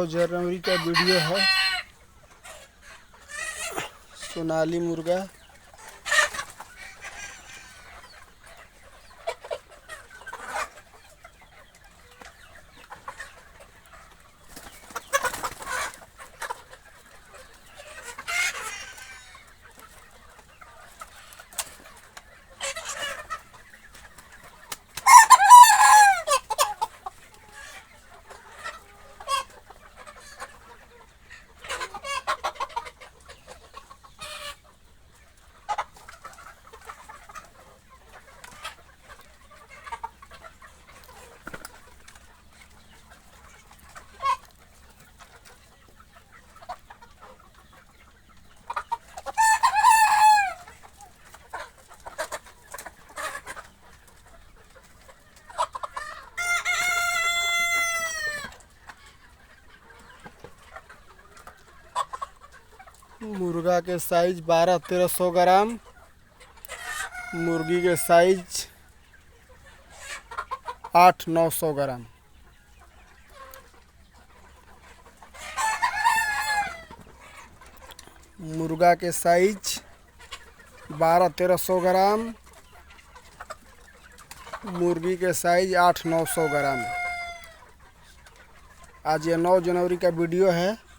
जनवरी का वीडियो है। सोनाली मुर्गा मुर्गा के साइज 1200-1300 ग्राम, मुर्गी के साइज 800-900 ग्राम। मुर्गा के साइज 1200-1300 ग्राम, मुर्गी के साइज 800-900 ग्राम। आज ये 9 जनवरी का वीडियो है।